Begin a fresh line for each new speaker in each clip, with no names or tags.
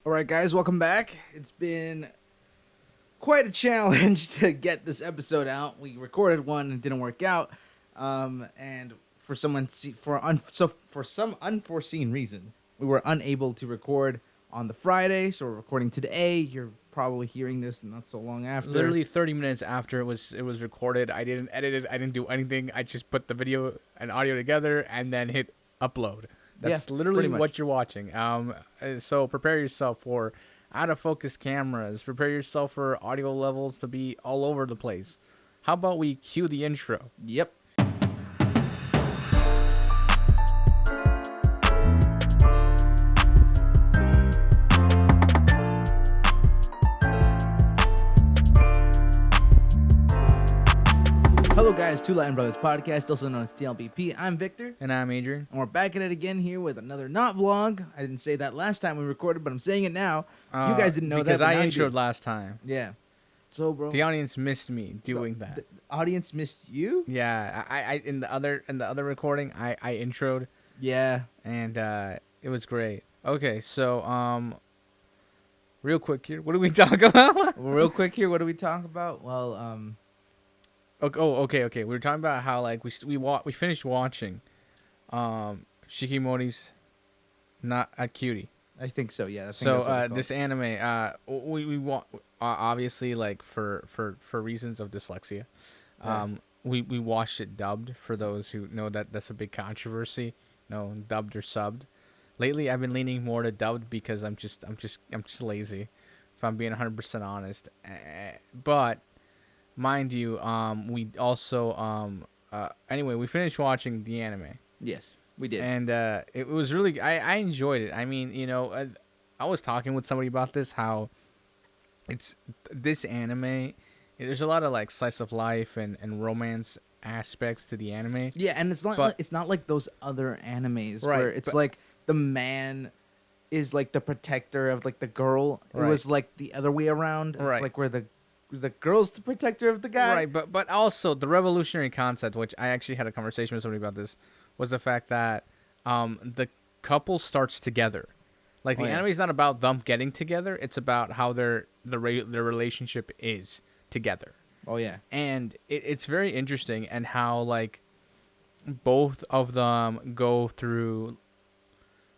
All right, guys, welcome back. It's been quite a challenge to get this episode out. We recorded one and it didn't work out, and for some unforeseen reason, we were unable to record on the Friday. So we're recording today. You're probably hearing this not so long after.
Literally 30 minutes after it was recorded. I didn't edit it. I didn't do anything. I just put the video and audio together and then hit upload. That's literally what you're watching. So prepare yourself for out of focus cameras. Prepare yourself for audio levels to be all over the place. How about we cue the intro?
Yep. Hello guys, Two Latin Brothers Podcast, also known as T.L.B.P. I'm Victor.
And I'm Adrian.
And we're back at it again here with another not vlog. I didn't say that last time we recorded, but I'm saying it now. You guys didn't know
because
that.
Because I introed last time.
Yeah. So, bro.
The audience missed me doing that.
The audience missed you?
Yeah. I in the other recording, I introed.
Yeah.
And it was great. Okay, so real quick here, what do we talk about?
Real quick here, what do we talk about? Well,
Okay. We were talking about how like we finished watching, Shikimori's Not a Cutie.
I think so. Yeah.
So this anime, we want obviously like for reasons of dyslexia, we watched it dubbed. For those who know that's a big controversy. No, dubbed or subbed. Lately, I've been leaning more to dubbed because I'm just lazy, if I'm being 100% honest. But mind you, we also anyway, we finished watching the anime.
Yes, we did.
And it was really I enjoyed it. I mean, you know, I was talking with somebody about this, how it's this anime, there's a lot of like slice of life and romance aspects to the anime.
Yeah, and it's not like those other animes where it's like the man is like the protector of like the girl. It was like the other way around. It's like where the girl's the protector of the guy.
Right, but also the revolutionary concept, which I actually had a conversation with somebody about this, was the fact that the couple starts together. Like the anime is not about them getting together; it's about how their relationship is together.
Oh yeah,
and it's very interesting, and how like both of them go through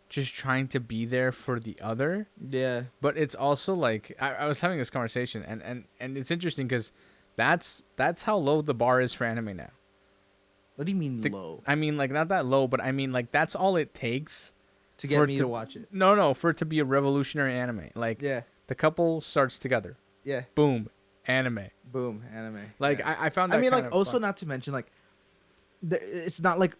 just trying to be there for the other.
Yeah.
But it's also like I was having this conversation, and it's interesting because that's how low the bar is for anime now.
What do you mean low?
I mean like not that low, but I mean like that's all it takes
to get me to watch it.
No, for it to be a revolutionary anime. Like the couple starts together.
Yeah.
Boom, anime.
Boom, anime.
Like I found that.
I mean, like also fun. Not to mention like it's not like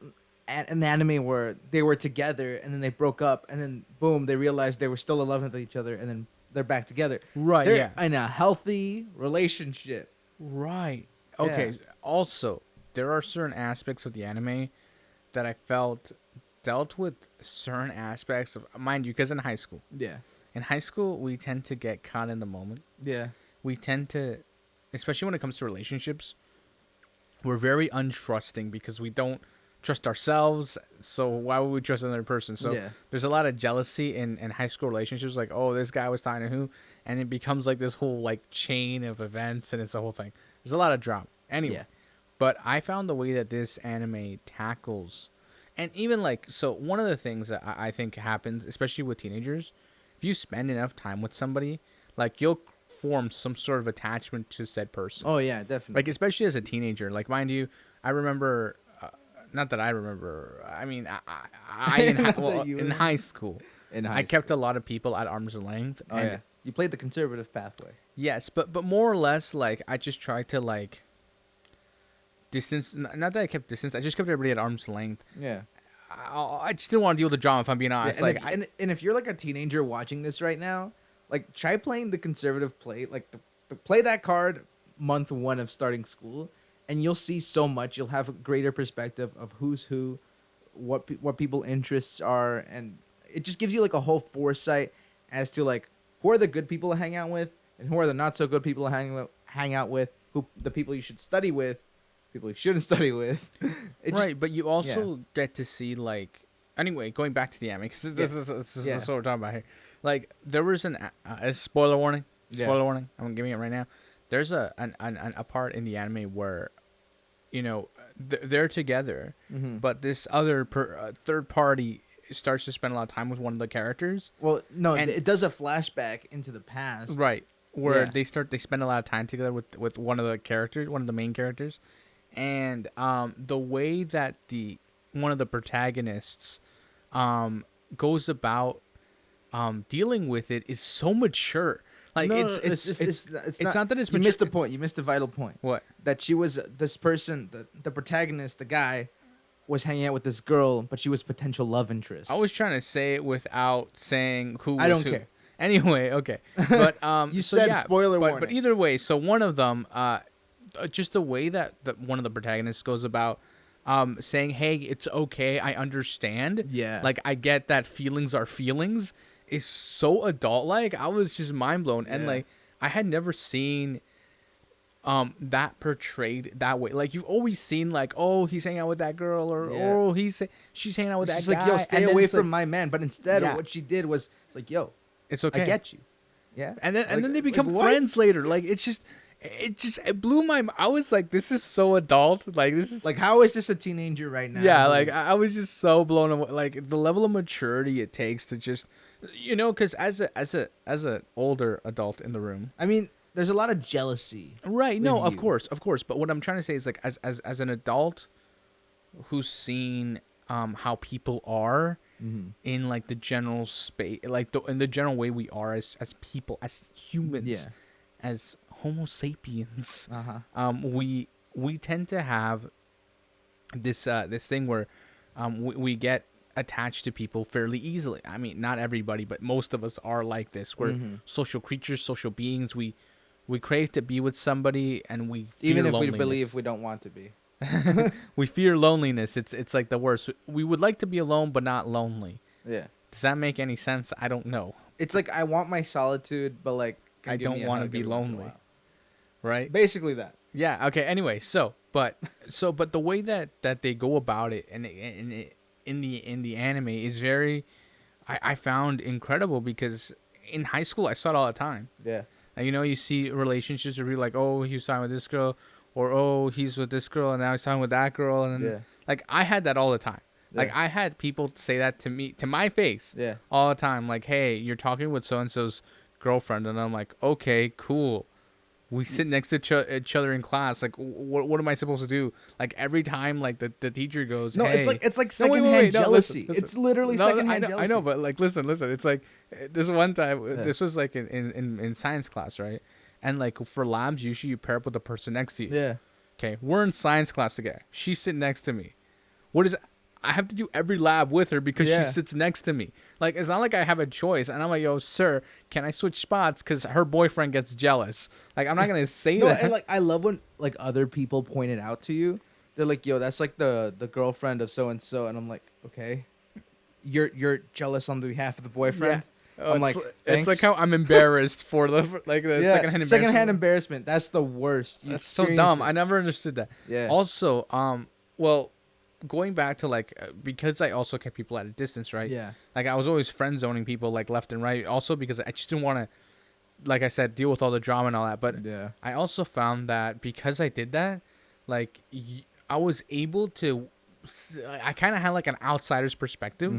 an anime where they were together and then they broke up and then boom, they realized they were still in love with each other and then they're back together.
Right.
They're in a healthy relationship.
Right. Okay. Yeah. Also, there are certain aspects of the anime that I felt dealt with certain aspects of, mind you, because in high school.
Yeah.
In high school, we tend to get caught in the moment.
Yeah.
We tend to, especially when it comes to relationships, we're very untrusting because we don't trust ourselves, so why would we trust another person? So there's a lot of jealousy in high school relationships, like, oh, this guy was talking to who, and it becomes like this whole like chain of events, and it's a whole thing. There's a lot of drama anyway. But I found the way that this anime tackles, and even like, so one of the things that I think happens, especially with teenagers, if you spend enough time with somebody, like you'll form some sort of attachment to said person.
Oh yeah, definitely.
Like especially as a teenager, like mind you, I remember. Not that I remember. I mean, I in high school, I kept a lot of people at arm's length.
Oh, yeah. You played the conservative pathway.
Yes, but more or less, like I just tried to like distance. Not that I kept distance. I just kept everybody at arm's length.
Yeah.
I just didn't want to deal with the drama. If I'm being honest,
and like, and if you're like a teenager watching this right now, like try playing the conservative play, like play that card month 1 of starting school. And you'll see so much. You'll have a greater perspective of who's who, what people's interests are, and it just gives you like a whole foresight as to like who are the good people to hang out with and who are the not so good people to hang out with, who the people you should study with, people you shouldn't study with.
But you also get to see like anyway, going back to the anime, because this is what we're talking about here. Like there was a spoiler warning. Spoiler warning. I'm giving it right now. There's a part in the anime where, you know, they're together, but this other third party starts to spend a lot of time with one of the characters.
Well, no, it does a flashback into the past,
right? Where they spend a lot of time together with one of the characters, one of the main characters, and the way that one of the protagonists goes about dealing with it is so mature. Like it's not that it's mature.
You missed the point. You missed the vital point.
What?
That she was this person, the protagonist, the guy, was hanging out with this girl, but she was potential love interest.
I was trying to say it without saying who was
I don't
who.
care.
Anyway, okay. But
you said spoiler warning.
But either way, so one of them, just the way that one of the protagonists goes about saying, "Hey, it's okay. I understand.
Yeah.
Like I get that feelings are feelings." Is so adult like. I was just mind blown, and like I had never seen that portrayed that way. Like you've always seen like, oh, he's hanging out with that girl, or oh, she's hanging out with that guy.
Like, yo, stay away from my man. But instead, what she did was, it's like, yo,
it's okay.
I get you. Yeah.
And then they become friends later. Like it blew my. I was like, this is so adult. Like this is
like, how is this a teenager right now?
Yeah, like I was just so blown away. Like the level of maturity it takes to just, you know, because as a older adult in the room,
I mean, there's a lot of jealousy.
Right. No, of course. But what I'm trying to say is like, as an adult who's seen how people are in like the general space, like in the general way we are as people, as humans, as Homo sapiens, we tend to have this thing where we get attached to people fairly easily. I mean, not everybody, but most of us are like this. We're social creatures, social beings. We crave to be with somebody, and we fear
even if
loneliness.
we believe we don't want to be.
We fear loneliness. It's like the worst. We would like to be alone, but not lonely.
Yeah.
Does that make any sense? I don't know.
It's like I want my solitude, but like
I don't want to be lonely. Right?
Basically that.
Yeah. Okay. Anyway, but the way that they go about it and in the anime is very, I found incredible, because in high school I saw it all the time.
Yeah.
And, you know, you see relationships where you're like, oh, he's talking with this girl, or oh, he's with this girl, and now he's talking with that girl, and then, like I had that all the time. Yeah. Like I had people say that to me, to my face, all the time. Like, hey, you're talking with so and so's girlfriend, and I'm like, okay, cool. We sit next to each other in class. Like, what am I supposed to do? Like every time, like the teacher goes,
no,
hey.
it's like secondhand jealousy. Listen. It's literally secondhand jealousy.
I know, but like, listen. It's like this one time. This was like in science class, right? And like for labs, usually you pair up with the person next to you.
Yeah.
Okay, we're in science class together. She's sitting next to me. What is? I have to do every lab with her because she sits next to me. Like, it's not like I have a choice. And I'm like, yo, sir, can I switch spots? Because her boyfriend gets jealous. Like, I'm not going to say that.
And like, I love when like other people point it out to you. They're like, yo, that's like the girlfriend of so-and-so. And I'm like, okay, you're jealous on behalf of the boyfriend? Yeah.
I'm like, it's like how I'm embarrassed for the secondhand embarrassment.
Secondhand embarrassment. That's the worst.
That's so dumb. I never understood that. Yeah. Also, well, going back to like, because I also kept people at a distance, right?
Yeah.
Like I was always friend zoning people like left and right. Also because I just didn't want to, like I said, deal with all the drama and all that. But I also found that because I did that, like I was able to, I kind of had like an outsider's perspective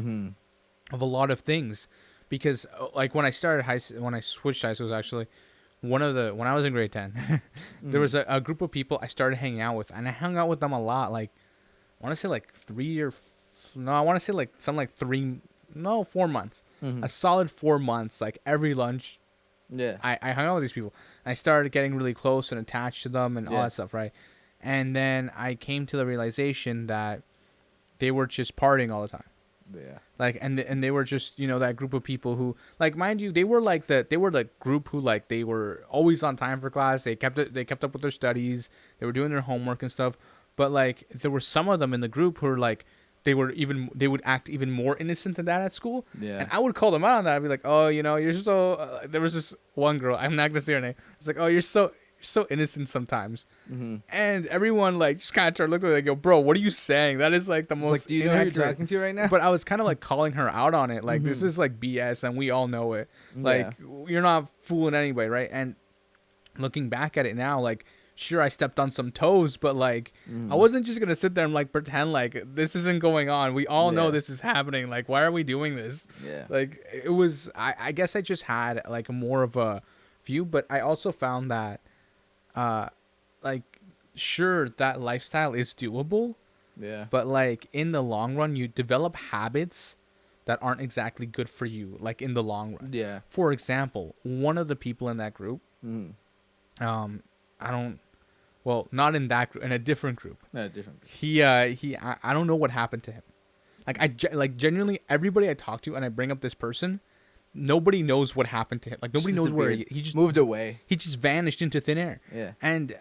of a lot of things. Because like when I switched high schools, actually, when I was in grade 10, there was a group of people I started hanging out with, and I hung out with them a lot. Like, I want to say like 4 months, a solid 4 months, like every lunch.
Yeah.
I hung out with these people. And I started getting really close and attached to them and all that stuff, right? And then I came to the realization that they were just partying all the time.
Yeah.
Like, and they were just, you know, that group of people who, like, mind you, they were the group who, like, they were always on time for class. They kept up with their studies. They were doing their homework and stuff. But like, there were some of them in the group who were like, they would act even more innocent than that at school.
Yeah.
And I would call them out on that. I'd be like, oh, you know, you're so. There was this one girl. I'm not gonna say her name. It's like, oh, you're so innocent sometimes. And everyone like just kind of turned looked at me like, yo, bro, what are you saying? That is like the most
like, do you know who you're talking to right now?
But I was kind of like calling her out on it. Like, this is like BS and we all know it. Like, you're not fooling anybody, right? And looking back at it now, like, sure, I stepped on some toes, but like, I wasn't just gonna sit there and like pretend like this isn't going on. We all know this is happening. Like, why are we doing this?
Yeah.
Like, it was. I guess I just had like more of a view, but I also found that, like, sure, that lifestyle is doable.
Yeah.
But like in the long run, you develop habits that aren't exactly good for you. Like in the long run.
Yeah.
For example, one of the people in that group. Not in that group, in a different group.
No, different group.
I don't know what happened to him. Like, genuinely, everybody I talk to and I bring up this person, nobody knows what happened to him. Like, nobody knows where he just
moved away.
He just vanished into thin air.
Yeah.
And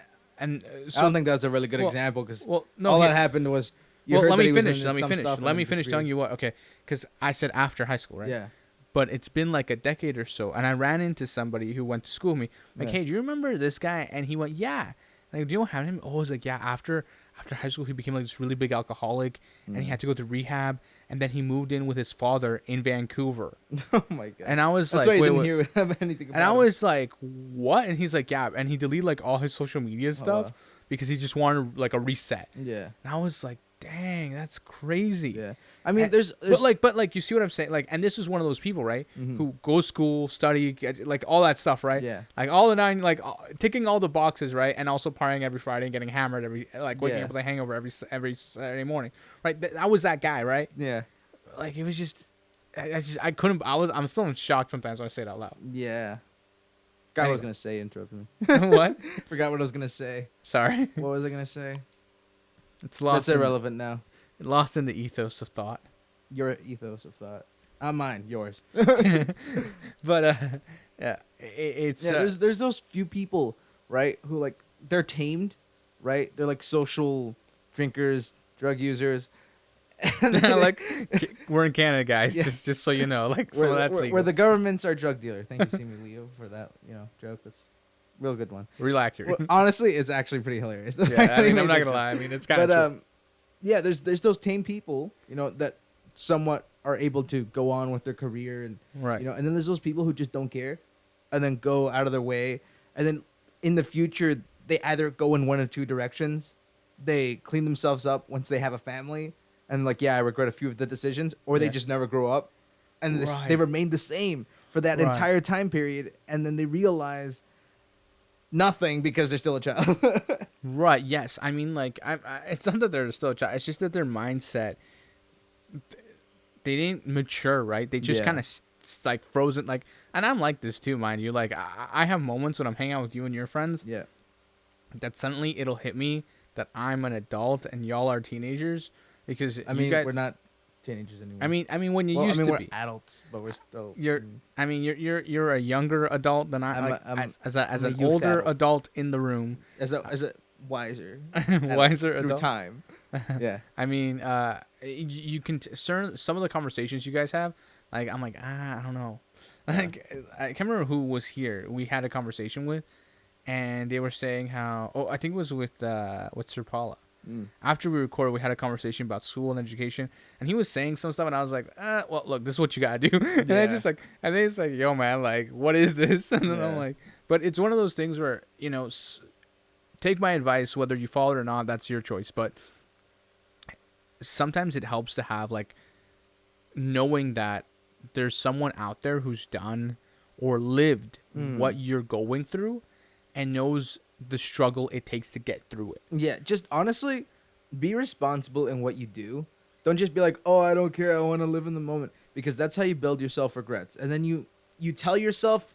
so,
I don't think that's a really good example because
all
that happened was
let me finish telling you what. Okay, because I said after high school, right?
Yeah.
But it's been like a decade or so, and I ran into somebody who went to school with me. Like, hey, do you remember this guy? And he went, yeah. Like, do you know how him? Oh, I was like, yeah. After high school, he became like this really big alcoholic, and he had to go to rehab. And then he moved in with his father in Vancouver.
Oh my god!
And I was
That's
like,
why you didn't hear anything about
and I was like, what? And he's like, yeah. And he deleted like all his social media stuff because he just wanted like a reset.
Yeah.
And I was like, dang, that's crazy.
Yeah. I mean, there's
but like you see what I'm saying? Like, and this is one of those people, right? Who goes school, study, like all that stuff, right?
Yeah.
Like all the nine, like ticking all the boxes, right? And also partying every Friday and getting hammered waking up with a hangover every Saturday morning, right? I was that guy, right?
Yeah.
Like it was just, I couldn't. I'm still in shock sometimes when I say it out loud.
Yeah. Forgot what I was gonna say. Interrupted me.
What?
Forgot what I was gonna say.
Sorry.
What was I gonna say?
It's lost.
That's irrelevant now.
Lost in the ethos of thought.
Your ethos of thought. Not mine. Yours.
But yeah, it's
there's those few people, right, who like they're tamed, right? They're like social drinkers, drug users.
Like we're in Canada, guys. Yeah. Just so you know, like some of that's legal.
Where the government's our drug dealer. Thank you, Simi Leo, for that joke. That's a real good one.
Real accurate.
Well, honestly, it's actually pretty hilarious.
Yeah, I mean, I'm not gonna lie. I mean, it's kind of true.
Yeah, there's those tame people, that somewhat are able to go on with their career and
right.
And then there's those people who just don't care, and then go out of their way, and then in the future they either go in one of two directions. They clean themselves up once they have a family. And like, I regret a few of the decisions, or they just never grow up, and they remain the same for that entire time period, and then they realize nothing because they're still a child.
Right. Yes. I mean, like, it's not that they're still a child. It's just that their mindset, they didn't mature. Right. They just kind of like frozen. Like, and I'm like this too, mind you. Like, I have moments when I'm hanging out with you and your friends.
Yeah.
That suddenly it'll hit me that I'm an adult and y'all are teenagers. Because
you
guys,
we're not teenagers anymore.
I mean, when you used to
we're
be
adults, but we're still.
You're a younger adult than I. As an older adult in the room.
As a wiser,
wiser
through
adult.
Time. Yeah.
I mean, you can some of the conversations you guys have. Like I'm like I don't know. Like I can't remember who was here. We had a conversation with, and they were saying how. Oh, I think it was with Sir Paula. After we recorded, we had a conversation about school and education, and he was saying some stuff, and I was like, well, look, this is what you gotta do. And I just like, and then it's like, yo, man, like, what is this? And then I'm like, but it's one of those things where, take my advice, whether you follow it or not, that's your choice. But sometimes it helps to have like knowing that there's someone out there who's done or lived what you're going through and knows the struggle it takes to get through it.
Yeah, just honestly, be responsible in what you do. Don't just be like, oh, I don't care, I want to live in the moment. Because that's how you build yourself regrets. And then you tell yourself,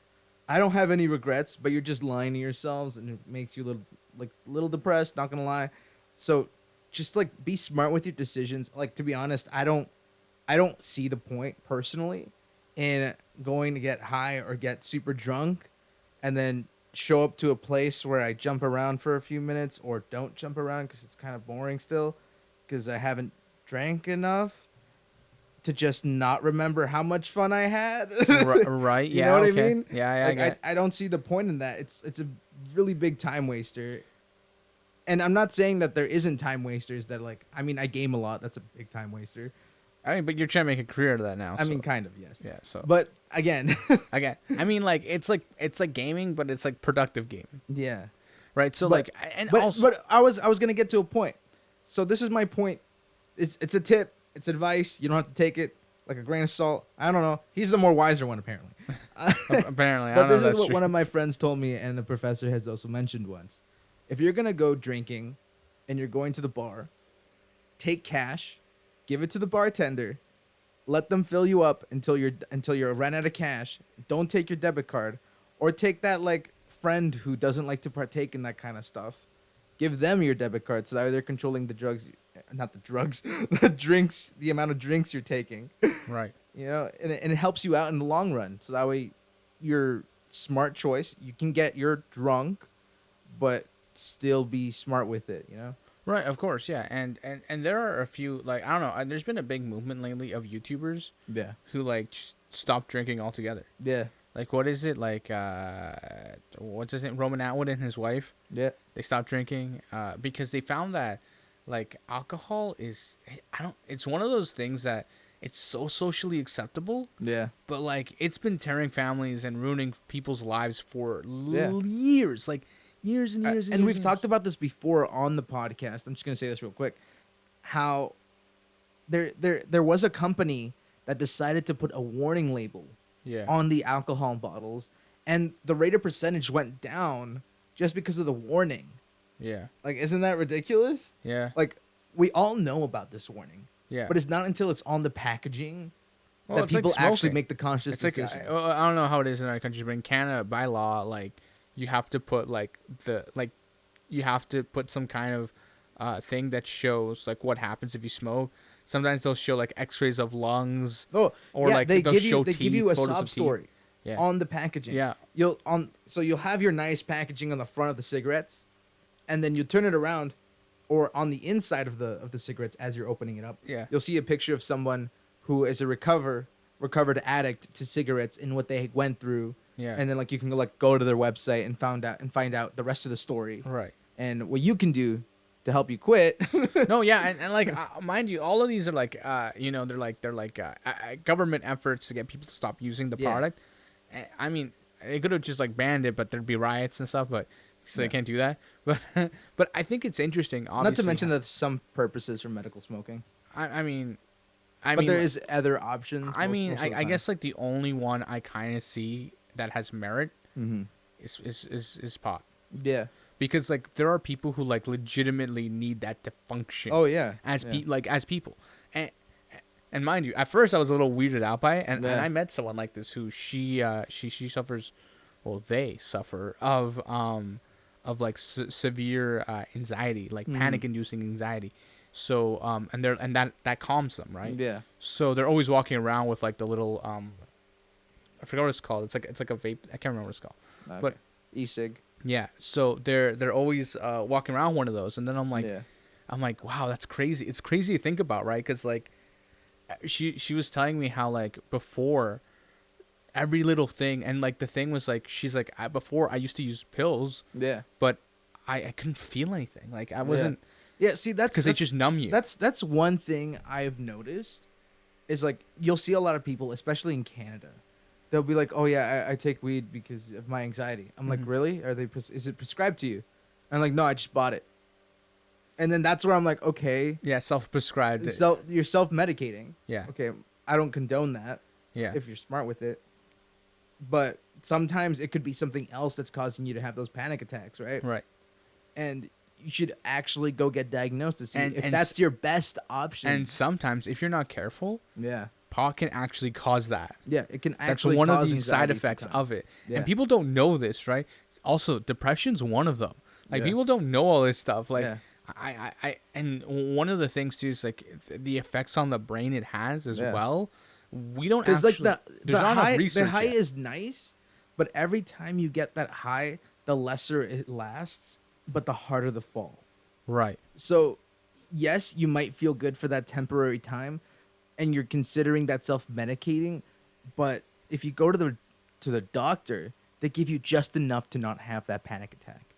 I don't have any regrets, but you're just lying to yourselves, and it makes you a little depressed, not going to lie. So just like be smart with your decisions. Like, to be honest, I don't see the point personally in going to get high or get super drunk and then show up to a place where I jump around for a few minutes or don't jump around because it's kind of boring still because I haven't drank enough to just not remember how much fun I had.
Right.
You know what I mean?
Yeah.
I don't see the point in that. It's a really big time waster. And I'm not saying that there isn't time wasters that like, I mean, I game a lot. That's a big time waster.
I mean, but you're trying to make a career out of that now.
I mean, kind of, yes.
Yeah. So.
But again,
I mean, like it's like gaming, but it's like productive gaming.
Yeah.
Right. So
but,
like, and
but,
also,
but I was gonna get to a point. So this is my point. It's a tip. It's advice. You don't have to take it like a grain of salt. I don't know. He's the more wiser one, apparently.
apparently, I
but
don't know
this
if
is
that's
what
true.
one of my friends told me, and the professor has also mentioned once. If you're gonna go drinking, and you're going to the bar, take cash, give it to the bartender, let them fill you up until you're ran out of cash. Don't take your debit card, or take that like friend who doesn't like to partake in that kind of stuff. Give them your debit card so that way they're controlling the drugs, not the drugs, the drinks, the amount of drinks you're taking.
Right.
You know, and it helps you out in the long run. So that way, you're smart choice. You can get your drunk, but still be smart with it. You know.
Right. Of course. Yeah. And there are a few like I don't know. There's been a big movement lately of YouTubers.
Yeah.
Who like stop drinking altogether.
Yeah.
Like what is it like? What's his name? Roman Atwood and his wife.
Yeah.
They stopped drinking because they found that like alcohol is it's one of those things that it's so socially acceptable.
Yeah.
But like it's been tearing families and ruining people's lives for years, like years and years.
And we've talked about this before on the podcast. I'm just gonna say this real quick. How there was a company that decided to put a warning label on the alcohol bottles, and the rate of percentage went down just because of the warning.
Yeah.
Like, isn't that ridiculous?
Yeah.
Like, we all know about this warning.
Yeah.
But it's not until it's on the packaging
well,
that people
like
actually make the conscious decision.
Like, I don't know how it is in other countries, but in Canada, by law, like, you have to put, you have to put some kind of thing that shows, like, what happens if you smoke. Sometimes they'll show, like, x-rays of lungs.
Oh,
or,
yeah,
like,
they
they'll
give
show
you, they
teeth,
give you a
photos of
sob
teeth.
story
Yeah.
on the packaging.
Yeah.
So you'll have your nice packaging on the front of the cigarettes, and then you turn it around, or on the inside of the cigarettes as you're opening it up.
Yeah.
You'll see a picture of someone who is a recovered addict to cigarettes and what they went through.
Yeah.
And then like you can go to their website and find out the rest of the story.
Right.
And what you can do to help you quit.
No, yeah, and like mind you, all of these are like they're like government efforts to get people to stop using the product. I mean, they could have just like banned it, but there'd be riots and stuff, but so they can't do that. But I think it's interesting. Obviously,
not to mention that some purposes for medical smoking.
I mean,
but there is other options.
I guess like the only one I kind of see that has merit is pot.
Yeah.
Because like there are people who like legitimately need that to function.
Oh yeah.
As people, and mind you, at first I was a little weirded out by it, and I met someone like this who she suffers, well they suffer of like severe anxiety, like panic-inducing anxiety. So and that calms them, right?
Yeah.
So they're always walking around with like the little I forgot what it's called. It's like a vape. I can't remember what it's called.
Okay.
But
e-cig.
Yeah, so they're always walking around one of those, and then I'm like, wow, that's crazy. It's crazy to think about, right? Because like, she was telling me how like before, every little thing, and like the thing was like she's like before I used to use pills, but I couldn't feel anything. Like I wasn't.
Yeah, see that's
because they just numb you.
That's one thing I've noticed, is like you'll see a lot of people, especially in Canada. They'll be like, "Oh yeah, I take weed because of my anxiety." I'm like, "Really? Is it prescribed to you?" And I'm like, "No, I just bought it." And then that's where I'm like, "Okay,
yeah, self-prescribed.
So you're self-medicating."
Yeah.
Okay, I don't condone that.
Yeah.
If you're smart with it, but sometimes it could be something else that's causing you to have those panic attacks, right?
Right.
And you should actually go get diagnosed to see if that's your best option.
And sometimes, if you're not careful, pot can actually cause that.
Yeah, it can actually.
That's one
cause
of the side effects of it, and people don't know this, right? Also, depression's one of them. Like people don't know all this stuff. Like I and one of the things too is like the effects on the brain it has as well. We don't actually.
Because like the high
yet.
is nice, but every time you get that high, the lesser it lasts, but the harder the fall.
Right.
So, yes, you might feel good for that temporary time, and you're considering that self-medicating, but if you go to the doctor they give you just enough to not have that panic attack.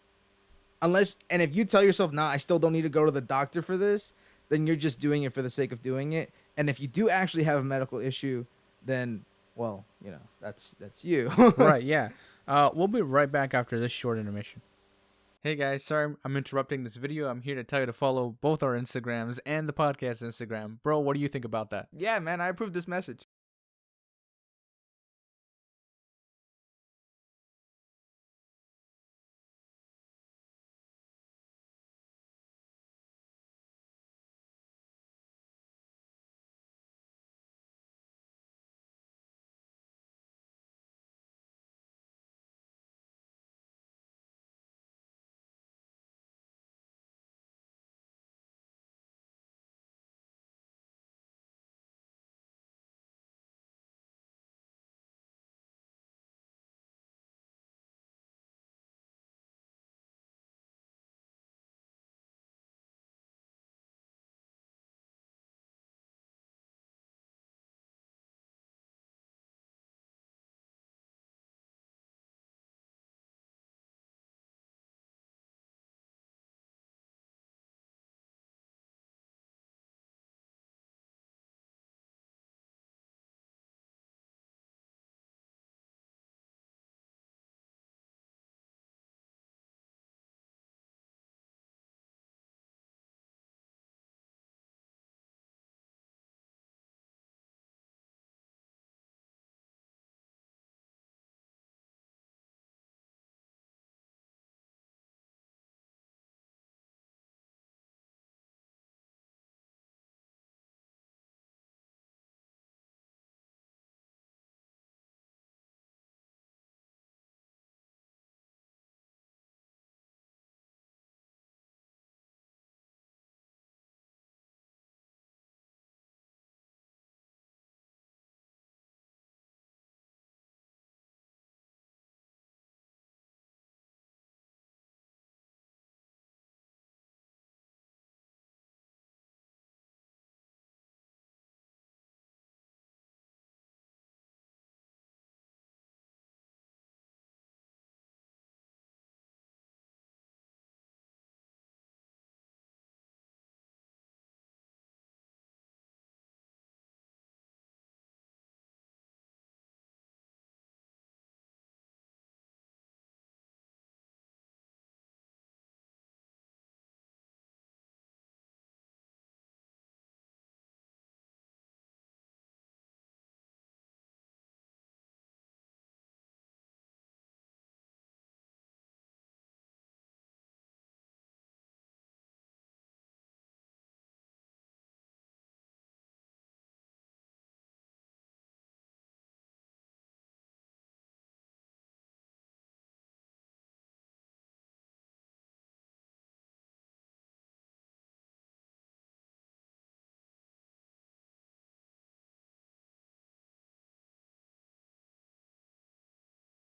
And if you tell yourself, nah, I still don't need to go to the doctor for this, then you're just doing it for the sake of doing it. And if you do actually have a medical issue, then, well, that's you.
Right, yeah. We'll be right back after this short intermission. Hey guys, sorry I'm interrupting this video. I'm here to tell you to follow both our Instagrams and the podcast Instagram. Bro, what do you think about that?
Yeah, man, I approve this message.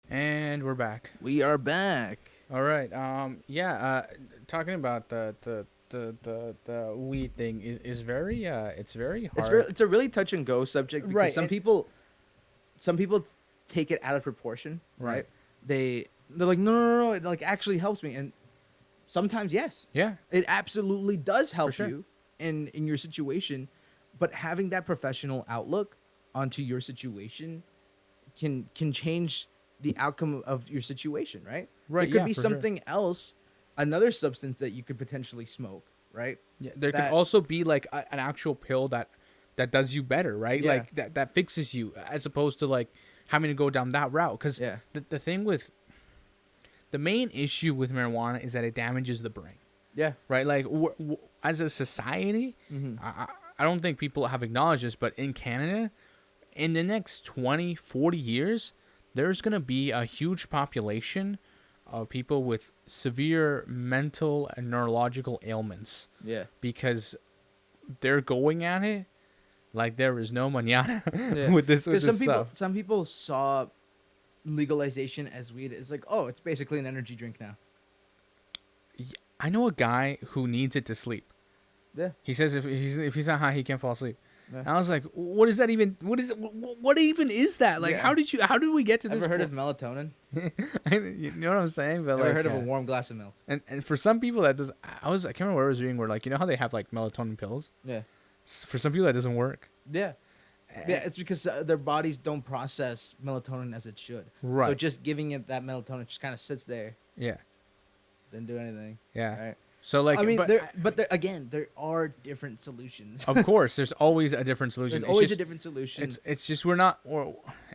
And we're back.
We are back.
All right. Talking about the weed thing is very it's very hard.
It's a really touch and go subject because
Right,
some people take it out of proportion, right? They're like, no, it like actually helps me, and sometimes yes,
Yeah.
it absolutely does help
sure.
you in your situation, but having that professional outlook onto your situation can change the outcome of your situation, right?
Right,
It could
yeah,
be
for
something else, another substance that you could potentially smoke, right?
Yeah, there could
That-
also be like an actual pill that does you better, right?
Yeah.
Like that fixes you as opposed to like having to go down that route. Because
Yeah.
the thing with the main issue with marijuana is that it damages the brain,
Yeah.
right? Like as a society, I don't think people have acknowledged this, but in Canada, in the next 20, 40 years, there's going to be a huge population of people with severe mental and neurological ailments.
Yeah.
Because they're going at it like there is no mañana
Yeah.
with this stuff.
Some people saw legalization as weed. It's like, oh, it's basically an energy drink now.
I know a guy who needs it to sleep.
Yeah.
He says if he's not high, he can't fall asleep.
Yeah.
And I was like, what is that even? What even is that? Like,
Yeah.
how did we get to this?
Ever heard of melatonin?
You know what I'm saying? But
Ever heard of a warm glass of milk?
And for some people that does, I can't remember where I was reading where, like, you know how they have like melatonin pills?
Yeah.
For some people that doesn't work.
Yeah. Yeah, it's because their bodies don't process melatonin as it should.
Right.
So just giving it that melatonin just kind of sits there.
Yeah.
Didn't do anything.
Yeah.
Right.
So like,
I mean, again, there are different solutions.
Of course, there's always a different solution.
There's always a different solution.
It's just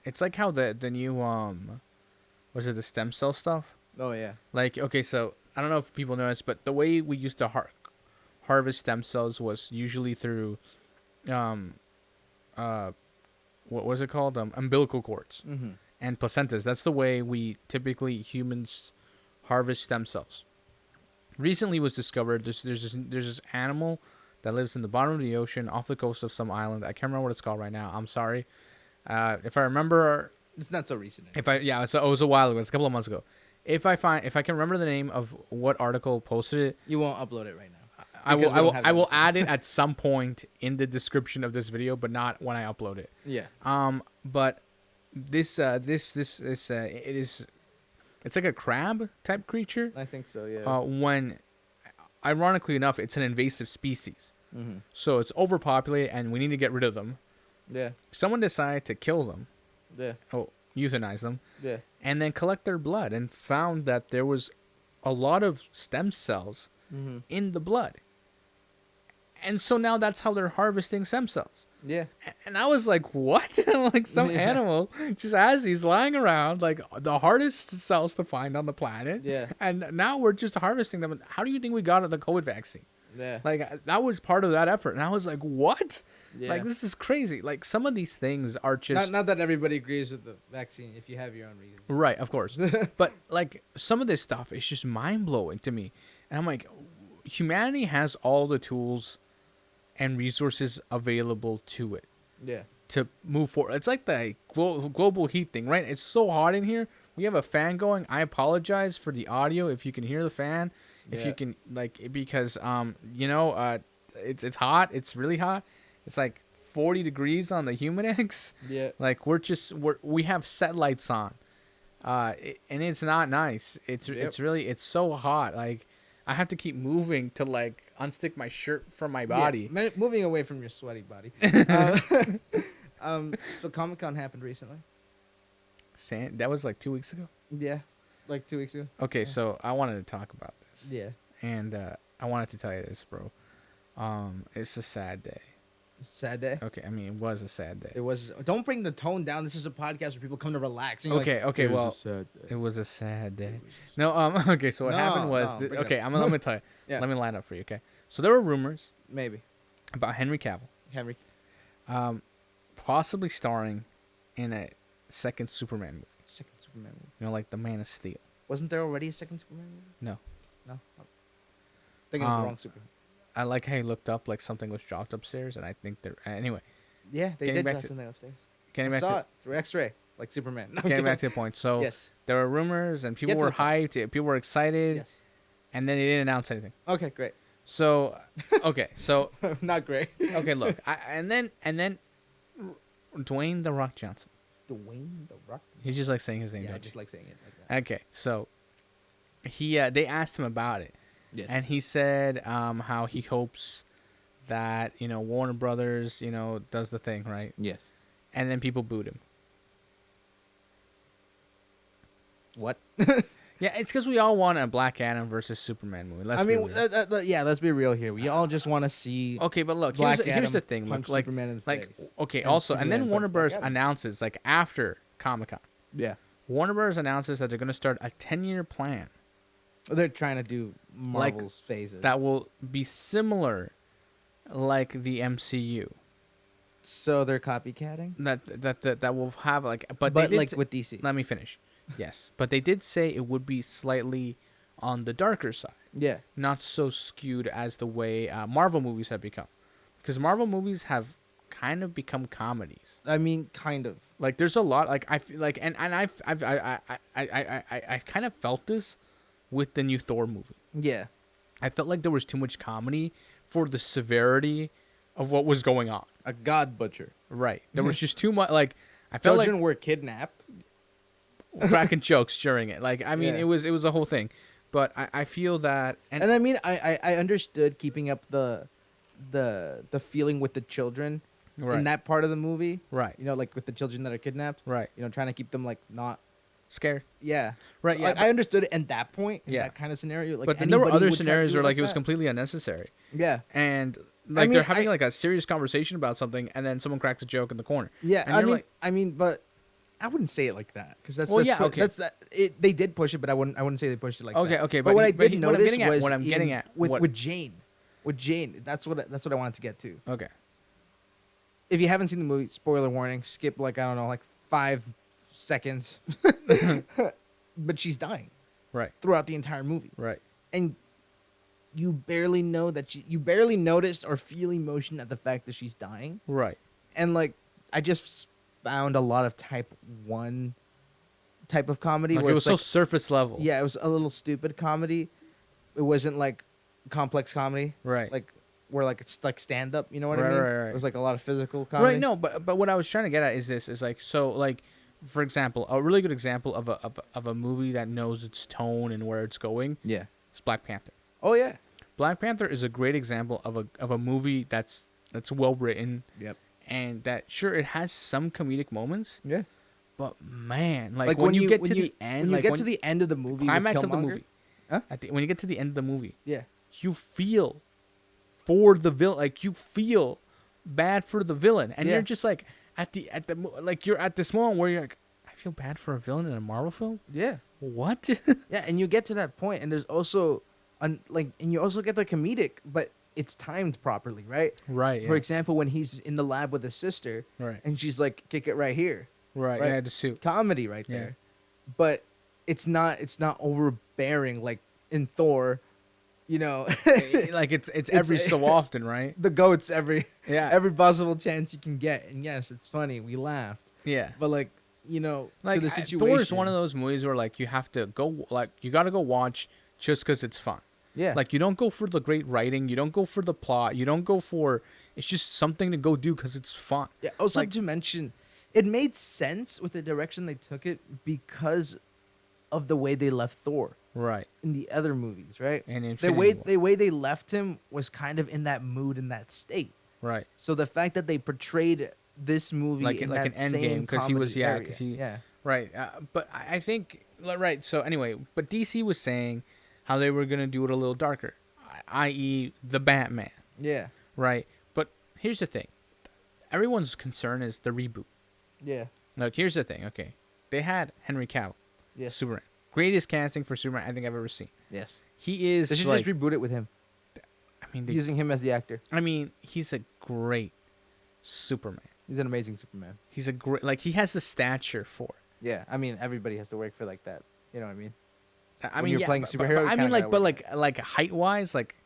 it's like how the new was it the stem cell stuff?
Oh yeah.
Like, okay, so I don't know if people know this, but the way we used to harvest stem cells was usually through what was it called? Umbilical cords and placentas. That's the way we typically humans harvest stem cells. Recently was discovered there's this animal that lives in the bottom of the ocean off the coast of some island. I can't remember what it's called right now. I'm sorry. If I remember,
it's not so recent.
It was a while ago. It's a couple of months ago. If I can remember the name of what article posted it,
you won't upload it right now.
I will add it at some point in the description of this video, but not when I upload it.
Yeah.
But this it is. It's like a crab type creature.
I think so, yeah.
When, ironically enough, it's an invasive species.
Mm-hmm.
So it's overpopulated and we need to get rid of them.
Yeah.
Someone decided to kill them.
Yeah.
Oh, euthanize them.
Yeah.
And then collect their blood and found that there was a lot of stem cells in the blood. And so now that's how they're harvesting stem cells.
Yeah.
And I was like, what? Like some animal just as he's lying around, like the hardest cells to find on the planet.
Yeah.
And now we're just harvesting them. How do you think we got the COVID vaccine?
Yeah.
Like that was part of that effort. And I was like, what?
Yeah.
Like this is crazy. Like some of these things are just
not that everybody agrees with the vaccine if you have your own reasons.
Right, of course. But like some of this stuff is just mind blowing to me. And I'm like, humanity has all the tools and resources available to it.
Yeah.
To move forward. It's like the global heat thing, right? It's so hot in here. We have a fan going. I apologize for the audio if you can hear the fan. If you can, like, because it's hot. It's really hot. It's like 40 degrees on the Humidex.
Yeah. Like
we have set lights on. And it's not nice. It's so hot. Like I have to keep moving to like unstick my shirt from my body.
Yeah, moving away from your sweaty body. So Comic-Con happened recently.
That was like 2 weeks ago?
Yeah. Like 2 weeks ago.
Okay, so I wanted to talk about this.
Yeah.
And I wanted to tell you this, bro. It's a sad day.
Sad day?
Okay, I mean, it was a sad day.
It was. Don't bring the tone down. This is a podcast where people come to relax.
Okay,
like,
okay,
it
well,
was a sad day.
It was a sad day. No, okay, so what happened was, okay, let me tell you.
Yeah.
Let me line up for you, okay? So there were rumors.
Maybe.
About Henry Cavill. Possibly starring in a second Superman movie.
Second Superman movie.
You know, like the Man of Steel.
Wasn't there already a second Superman movie?
No.
No? Thinking of the wrong Superman.
I like how he looked up like something was dropped upstairs, and I think they're... Anyway.
Yeah, they did drop something upstairs. I saw it through X-ray, like Superman. No,
getting back to the point. So
yes.
There were rumors, and people were hyped. People were excited.
Yes.
And then they didn't announce anything.
Okay, great.
So, okay, so...
Not great.
Okay, look. And then Dwayne The Rock Johnson.
Dwayne The Rock?
He's just like saying his name.
Yeah, I just like saying it like that.
Okay, so they asked him about it.
Yes.
And he said how he hopes that, Warner Brothers, does the thing, right?
Yes.
And then people booed him.
What?
Yeah, it's because we all want a Black Adam versus Superman movie.
Let's be real here. We all just want to see.
Okay, but look, here's the thing.
Punch Superman in the face.
Okay, also, and then Warner Bros. Announces, like, after Comic-Con.
Yeah.
Warner Bros. Announces that they're going to start a 10-year plan.
They're trying to do Marvel's phases.
That will be similar like the MCU.
So they're copycatting?
That will have, like... But
like with DC.
Let me finish. Yes, but they did say it would be slightly on the darker side.
Yeah.
Not so skewed as the way Marvel movies have become. Because Marvel movies have kind of become comedies.
I mean, kind of.
Like, there's a lot... Like, I feel like... And I kind of felt this with the new Thor movie.
Yeah.
I felt like there was too much comedy for the severity of what was going on.
A god butcher.
Right. There was just too much. Like I felt
Children were kidnapped.
cracking jokes during it. Like I mean,
Yeah.
it was a whole thing. But I feel that,
And I mean, I understood keeping up the feeling with the children in that part of the movie.
Right.
You know, like with the children that are kidnapped.
Right.
You know, trying to keep them like not
scared.
Yeah.
Right. Yeah.
I understood it in that point, in
Yeah.
that kind of scenario. Like,
but then there were other
would try to
scenarios
do
where like it was
that.
completely unnecessary.
Yeah.
And like
mean,
they're having like a serious conversation about something, and then someone cracks a joke in the corner.
Yeah.
And you're
I mean, but I wouldn't say it like that because that's
Well,
that's,
yeah,
pu-
okay.
that's that. They did push it, but I wouldn't say they pushed it like
Okay,
that.
okay,
But what I did
what I'm
notice
getting at-
was
what I'm getting at-
with
what-
with Jane, that's what I wanted to get to.
Okay.
If you haven't seen the movie, spoiler warning, skip like I don't know, like 5 seconds. But she's dying
Right.
throughout the entire movie,
Right.
and you barely know that you barely notice or feel emotion at the fact that she's dying.
Right.
And like I just found a lot of type 1 type of comedy
Like
where
it was
it's
so
like,
surface level.
yeah, it was a little stupid comedy. It wasn't like complex comedy,
Right.
like where like it's like stand up, you know what
Right,
I mean?
right.
It was like a lot of physical comedy.
Right. No, but what I was trying to get at is this: is like so like, for example, a really good example of a movie that knows its tone and where it's going.
Yeah.
It's Black Panther.
Oh yeah.
Black Panther is a great example of a movie that's well written.
Yep.
And that sure it has some comedic moments,
Yeah.
but man, like when you get to the end,
when you
like
get to the end of the movie, with
climax of the
Killmonger-
movie,
Huh?
when you get to the end of the movie,
Yeah.
you feel for the villain, like you feel bad for the villain, and
Yeah.
you're just like like you're at this moment where you're like, I feel bad for a villain in a Marvel film.
Yeah.
What?
Yeah, and you get to that point, and there's also, and you also get the comedic, but it's timed properly, right?
Right.
For example, when he's in the lab with his sister,
Right.
and she's like, "Kick it right here,"
Right.
right.
Yeah, the suit.
comedy right
Yeah.
there. But it's not overbearing like in Thor, you know.
Like it's every so often, right?
The goats every
Yeah.
possible chance you can get, and yes, it's funny. We laughed,
Yeah.
but like you know,
Like
to the situation.
Thor is one of those movies where like you have to go, like you got to go watch just because it's fun.
Yeah.
Like you don't go for the great writing, you don't go for the plot, you don't go for. It's just something to go do because it's fun.
Yeah. Also,
like-
to mention, it made sense with the direction they took it because of the way they left Thor
Right.
in the other movies, right?
And
the
Infinity War.
way they left him was kind of in that mood, in that state.
Right.
So the fact that they portrayed this movie
Like
in
an
that
end
same
game because he was
comedy area.
because he
yeah.
right. But I think right. So anyway, but DC was saying how they were gonna do it a little darker, i.e. the Batman.
Yeah.
Right. But here's the thing. Everyone's concern is the reboot.
Yeah.
Like here's the thing. Okay, they had Henry Cavill,
Yes.
Superman. Greatest casting for Superman I think I've ever seen.
Yes.
He is
They should
like,
just reboot it with him,
I mean,
using him as the actor.
he's a great Superman.
He's an amazing Superman.
He's a great, like he has the stature for it.
Yeah. I mean, everybody has to work for like that. You know what I mean?
I
When
mean,
you're
yeah,
playing
but-
superhero,
but
you
I
kinda
mean, like,
gotta
but
work
like height wise, like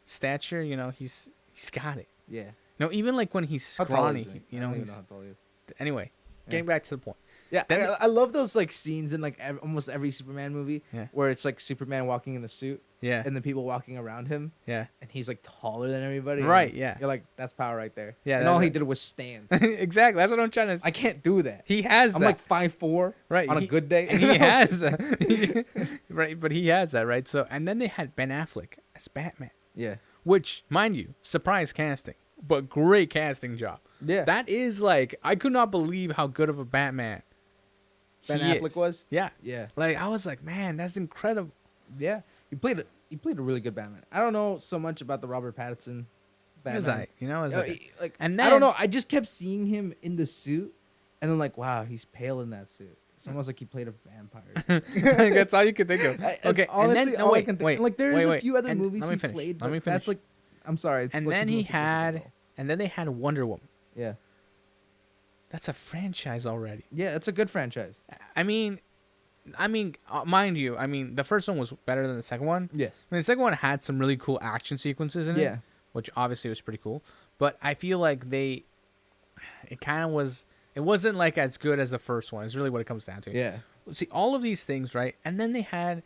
stature, you know, he's got it.
Yeah.
No, even like when he's
How tall
scrawny,
is he?
you
I
know,
don't even
he's
know how tall he is.
anyway. Getting back to the point.
Yeah,
Then-
I love those like scenes in like almost every Superman movie
Yeah.
where it's like Superman walking in the suit
Yeah,
and the people walking around him,
yeah,
and he's like taller than everybody. and
Right, yeah.
You're like, that's power right there.
Yeah,
And
that-
all he
that-
did was stand.
exactly. That's what I'm trying to.
I can't do that.
He has
I'm
that.
like 5'4",
right
on a good day.
and he has that. Right, but he has that, right? So, and then they had Ben Affleck as Batman,
Yeah.
which, mind you, surprise casting, but great casting job.
Yeah.
That is like, I could not believe how good of a Batman
Ben
he
Affleck
is.
was.
Yeah.
Yeah.
Like, I was like, man, that's incredible.
Yeah. He played a really good Batman. I don't know so much about the Robert Pattinson
It was
Batman.
like, you know, it was
Uh,
like,
like,
and
I don't
then-
know. I just kept seeing him in the suit, and I'm like, wow, he's pale in that suit. It's almost like he played a vampire. or something.
that's all you could think of.
It's
Okay, and
honestly
then, no,
all I
wait,
can think.
wait,
Like there's
wait,
a few other
and
movies
let me
he's
finish.
played,
Let
but
me
that's
finish.
like, I'm sorry. It's
And
like
then
his
he
most significant
had,
role.
and then they had Wonder Woman.
Yeah,
That's a franchise already.
yeah, it's a good franchise.
I mean, mind you, the first one was better than the second one.
Yes.
The second one had some really cool action sequences in it.
Yeah.
Which obviously was pretty cool. But I feel like it kind of was, it wasn't like as good as the first one. It's really what it comes down to.
Yeah.
See, all of these things, right? And then they had,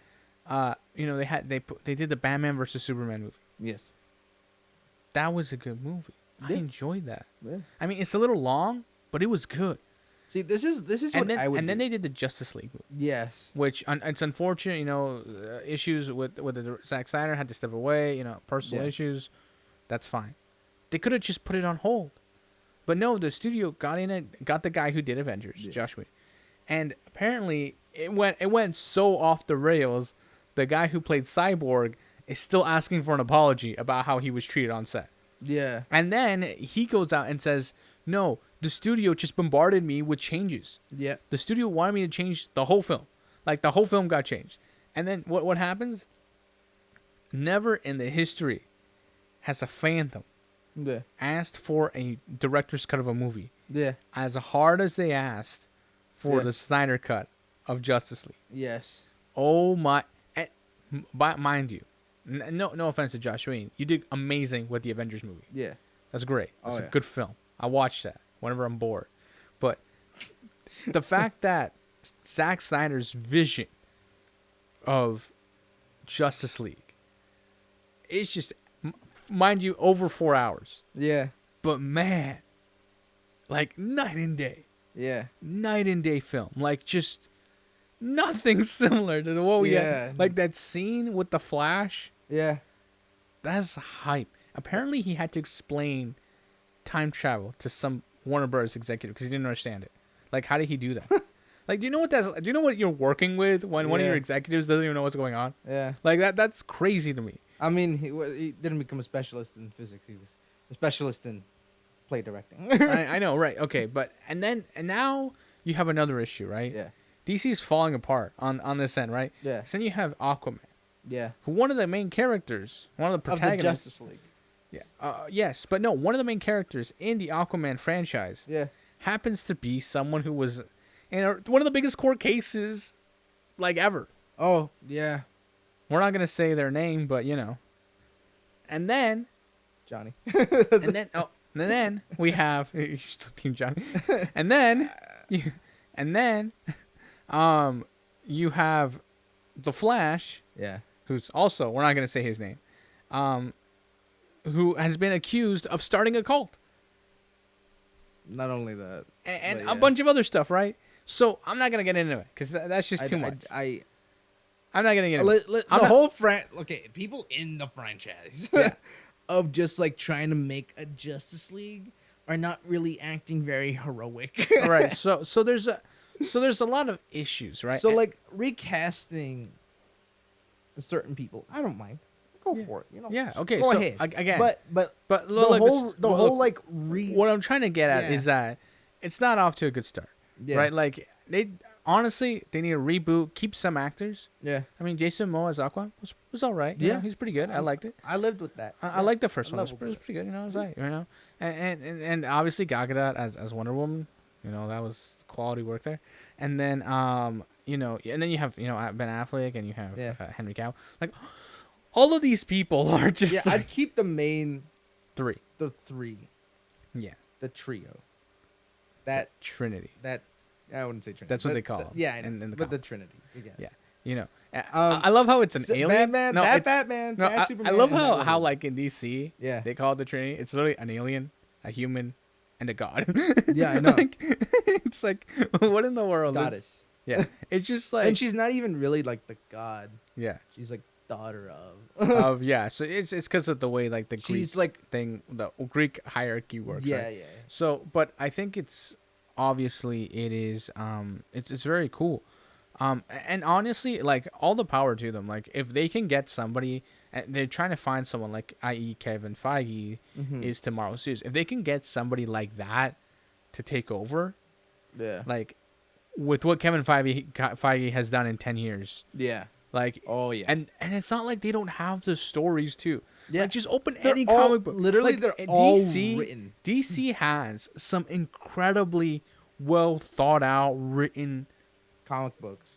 they did the Batman versus Superman movie.
Yes.
That was a good movie. I enjoyed that.
Yeah.
I mean, it's a little long, but it was good.
See, this is
And
what
then,
I would.
and then
do.
they did the Justice League movie.
Yes.
Which it's unfortunate, issues with the Zack Snyder had to step away, personal issues. That's fine. They could have just put it on hold, but no, the studio got in it, got the guy who did Avengers, Josh Whedon, and apparently it went so off the rails. The guy who played Cyborg is still asking for an apology about how he was treated on set.
Yeah.
And then he goes out and says, "No, the studio just bombarded me with changes.
Yeah.
The studio wanted me to change the whole film. Like, the whole film got changed." And then what happens? Never in the history has a fandom asked for a director's cut of a movie as hard as they asked for the Snyder cut of Justice League.
Yes.
Oh my! Mind you, no offense to Josh Whedon, you did amazing with the Avengers movie.
Yeah.
That's great. That's a good film. I watch that whenever I'm bored. But the fact that Zack Snyder's vision of Justice League is just, mind you, over 4 hours.
Yeah.
But man, like night and day.
Yeah.
Night and day film. Like, just nothing similar to what we had. Like that scene with the Flash.
Yeah.
That's hype. Apparently, he had to explain time travel to some Warner Bros. Executive because he didn't understand it. Like, how did he do that? Like, do you know what you're working with when one of your executives doesn't even know what's going on?
Yeah.
Like that's crazy to me.
I mean, he didn't become a specialist in physics. He was a specialist in play directing.
I know, right? Okay, but and now you have another issue, right?
Yeah.
DC's falling apart on this end, right?
Yeah.
So then you have Aquaman.
Yeah.
Who one of the main characters, one of the protagonists
of the Justice League.
Yeah. Yes, but no, one of the main characters in the Aquaman franchise.
Yeah.
Happens to be someone who was in one of the biggest court cases, like, ever.
Oh yeah.
We're not gonna say their name, but And then
Johnny.
and then we have you're still Team Johnny. And then you have the Flash.
Yeah.
Who's also, we're not gonna say his name. Who has been accused of starting a cult.
Not only that,
and a bunch of other stuff, right? So I'm not gonna get into it because that's just too much. I'm not gonna get into it.
The whole people in the franchise of just like trying to make a Justice League are not really acting very heroic.
All right, so there's a lot of issues, right?
So like recasting certain people, I don't mind. Go for it.
Yeah. Okay.
Go
so
ahead.
Again,
but
the
whole
what I'm trying to get at is that it's not off to a good start, right? Like they need a reboot, keep some actors. Yeah. I mean, Jason Momoa as Aquaman was all right. Yeah, he's pretty good. I liked it.
I lived with that.
I liked the first one. It was pretty good. It was right. And obviously Gal Gadot as Wonder Woman. That was quality work there. And then and then you have Ben Affleck and you have Henry Cavill. Like, all of these people are just.
Yeah, I'd keep the main
three.
The three.
Yeah.
The trio. That
Trinity.
That I wouldn't say Trinity.
That's what they call them.
Yeah, in the Trinity. I guess.
Yeah. I love how it's an alien.
Batman.
I love how like in DC,
yeah,
they call it the Trinity. It's literally an alien, a human, and a god.
Yeah, I know.
It's like, what in the world?
Goddess.
Yeah, it's just like,
and she's not even really like the god.
Yeah,
she's like daughter of.
Yeah. So it's because of the way like the Greek the Greek hierarchy works.
Yeah,
right?
yeah.
So, but I think it's obviously it's very cool. And honestly, like, all the power to them. Like, if they can get somebody, they're trying to find someone like, i.e. Kevin Feige is tomorrow's news. If they can get somebody like that to take over, like, with what Kevin Feige has done in 10 years, like, and it's not like they don't have the stories too. Yeah, like, just open any comic book.
Literally,
like,
they're all written.
DC has some incredibly well thought out written
comic books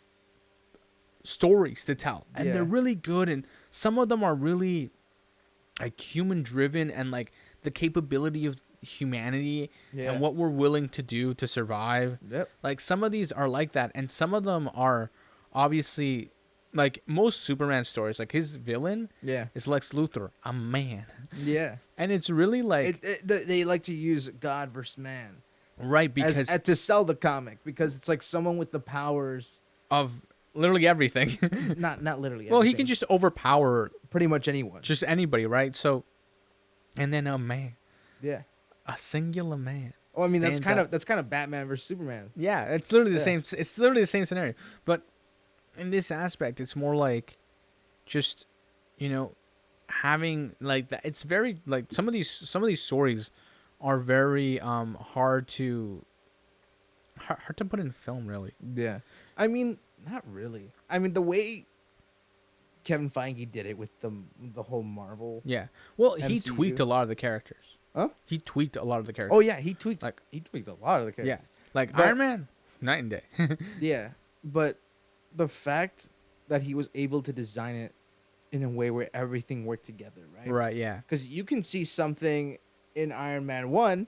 stories to tell, and they're really good, and some of them are really like human driven, and like the capability of humanity and what we're willing to do to survive. Like, some of these are like that, and some of them are obviously like most Superman stories, like his villain is Lex Luthor, a man.
Yeah.
And it's really like
they like to use God versus man.
Right, because
to sell the comic, because it's like someone with the powers
of literally everything.
not literally everything.
Well, he can just overpower
pretty much anyone.
Just anybody, right? So, and then a man.
Yeah.
A singular man.
Well, I mean, that's kind of Batman versus Superman.
Yeah, it's literally the same. It's literally the same scenario. But in this aspect, it's more like just, having like that. It's very like some of these stories are very hard to put in film, really.
Yeah. I mean, not really. I mean, the way Kevin Feige did it with the whole Marvel.
Yeah. Well, he
MCU.
tweaked a lot of the characters.
Huh?
He tweaked a lot of the characters.
Oh yeah, he tweaked a lot of the characters.
Yeah. Like Iron Man, night and day.
Yeah. But the fact that he was able to design it in a way where everything worked together, right?
Right, yeah.
Because you can see something in Iron Man 1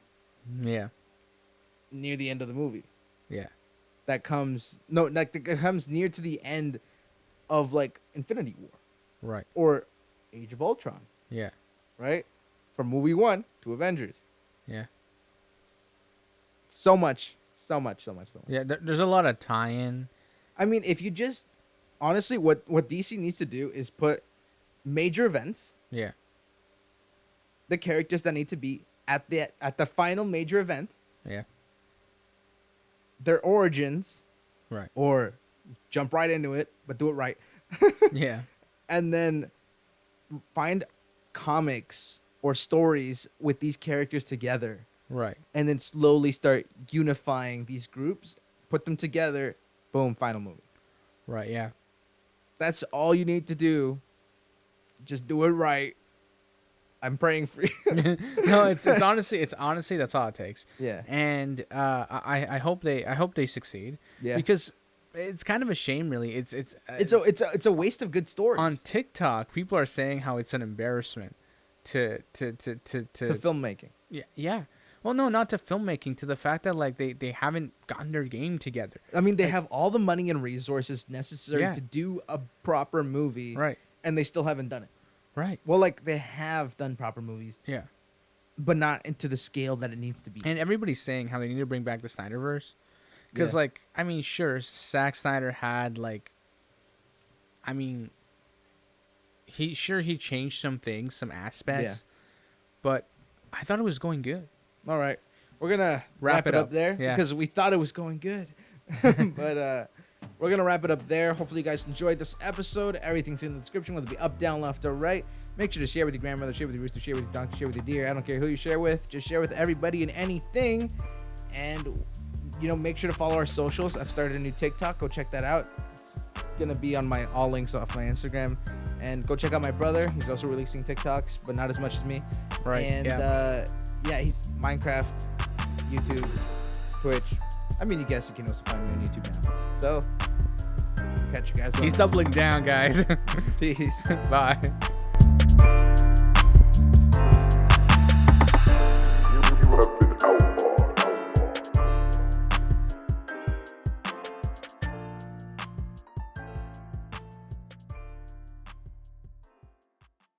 Yeah.
near the end of the movie.
Yeah.
That comes near to the end of like Infinity War.
Right.
Or Age of Ultron.
Yeah.
Right? From movie 1 to Avengers.
Yeah.
So much.
Yeah, there's a lot of tie-in.
I mean, if you just honestly, what DC needs to do is put major events,
Yeah.
the characters that need to be at the final major event,
Yeah.
their origins,
Right.
or jump right into it, but do it right,
Yeah.
and then find comics or stories with these characters together,
Right.
and then slowly start unifying these groups, put them together, boom, final movie.
Right, yeah.
That's all you need to do. Just do it right. I'm praying for you.
No, it's honestly that's all it takes.
Yeah.
And I hope they succeed.
Yeah.
Because it's kind of a shame, really. It's
a waste of good stories.
on TikTok, people are saying how it's an embarrassment to
filmmaking.
Yeah, yeah. Well, no, not to filmmaking, to the fact that like they haven't gotten their game together.
I mean, they have all the money and resources necessary to do a proper movie,
Right.
and they still haven't done it.
Right.
Well, like they have done proper movies,
Yeah.
but not into the scale that it needs to be.
And everybody's saying how they need to bring back the Snyderverse. Because,
Yeah.
like, I mean, sure, Zack Snyder had, like, I mean, he changed some things, some aspects, but I thought it was going good.
All right, we're gonna wrap it up there because we thought it was going good, but we're gonna wrap it up there. Hopefully, you guys enjoyed this episode. Everything's in the description, whether it be up, down, left, or right. Make sure to share with your grandmother, share with your rooster, share with your donkey, share with your deer. I don't care who you share with. Just share with everybody and anything. And, make sure to follow our socials. I've started a new TikTok. Go check that out. It's going to be on all links off my Instagram. And go check out my brother. He's also releasing TikToks, but not as much as me.
Right.
And, he's Minecraft, YouTube, Twitch. I mean, you guess you can also find me on YouTube now. So, catch you guys later.
He's doubling down, guys.
Peace.
Bye.